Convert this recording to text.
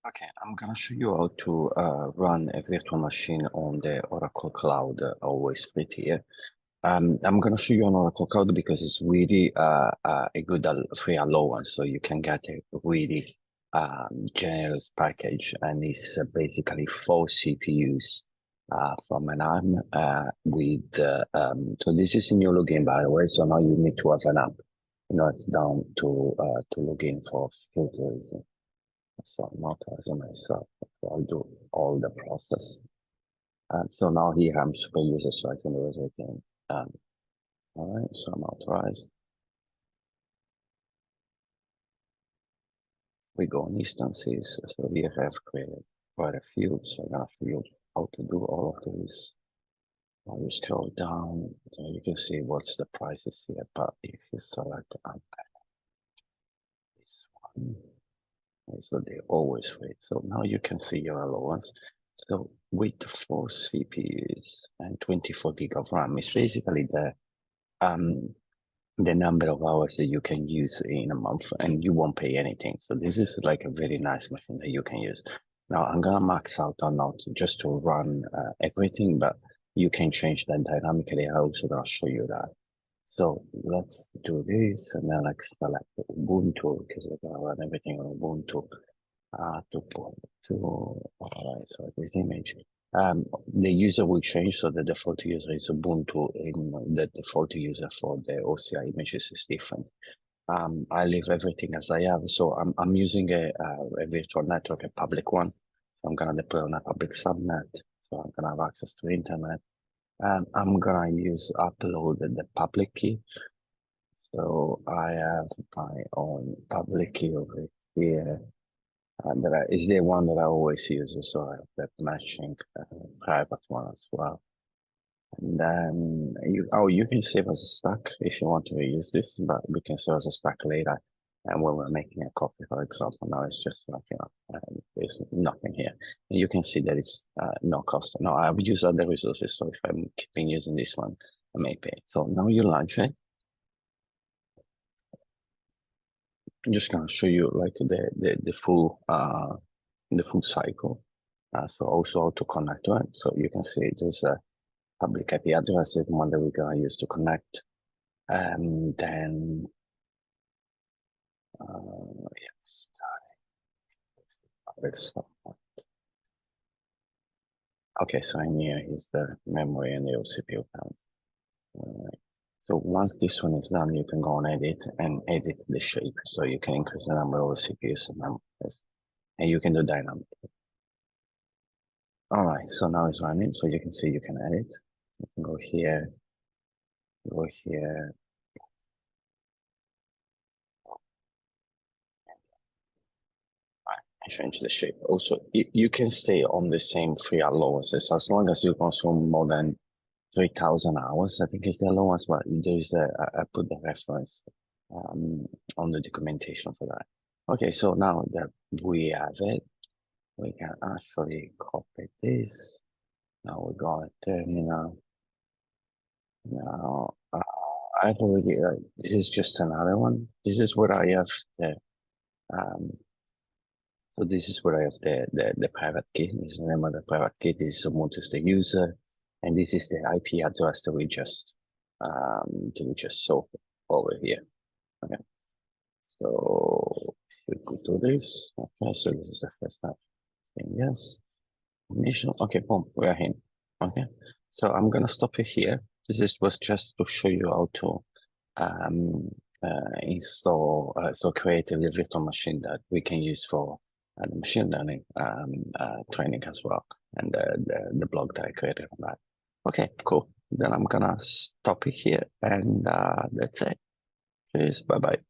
Okay, I'm gonna show you how to run a virtual machine on the Oracle Cloud, always free tier. I'm gonna show you on Oracle Cloud because it's really a good free allowance, so you can get a really generous package, and it's basically 4 CPUs from an ARM with. So this is in your login, by the way. So now you need to have an app, it's down to log in for security reasons. So not as myself, so I'll do all the process. So now here I'm super user, so I can do everything. All right, so I'm authorized. We go on instances. So we have created quite a few. So I'm gonna show you how to do all of this. Now you scroll down, so you can see what's the prices here. But if you select this one, so they always free. So now you can see your allowance. So with 4 CPUs and 24 gig of RAM, it's basically the number of hours that you can use in a month, and you won't pay anything. So this is like a very nice machine that you can use. Now I'm gonna max out or not just to run everything, but you can change that dynamically. I'm also gonna show you that. So let's do this, and then like select Ubuntu because we're gonna run everything on Ubuntu. All right, so this image. The user will change, so the default user is Ubuntu, and the default user for the OCI images is different. I leave everything as I have, so I'm using a virtual network, a public one. So I'm gonna deploy on a public subnet, so I'm gonna have access to internet. I'm gonna use upload the public key. So I have my own public key over here. That is the one that I always use, so I have that matching private one as well. And then you can save as a stack if you want to reuse this, but we can save as a stack later. And when we're making a copy, for example, now it's just like, there's nothing here. And you can see that it's no cost. Now I would use other resources, so if I'm keeping using this one, I may pay. So now you launch it. I'm just gonna show you like the full cycle. So also how to connect to it. So you can see there's a public IP address, is the one that we're gonna use to connect. And then yes, okay, so in here is the memory and the CPU count. So once this one is done, you can go on edit and edit the shape. So you can increase the number of CPUs and you can do dynamic. All right, so now it's running. So you can see you can edit. You can go here, change the shape. Also, you can stay on the same free allowances as long as you consume more than 3,000 hours. I think is the allowance, but there is I put the reference on the documentation for that. Okay, so now that we have it, we can actually copy this. Now we go to terminal. Now I've already. This is just another one. This is what I have the So this is where I have the private key. This is the name of the private key. This is Ubuntu is the user, and this is the IP address that we just saw over here. Okay, so we could do this. Okay, so this is the first step. Yes, initial. Okay, boom, we're in. Okay, so I'm gonna stop it here. Was just to show you how to install so create a virtual machine that we can use for the machine learning training as well, and the blog that I created on that. Okay, cool. Then I'm gonna stop it here, and that's it. Cheers. Bye bye.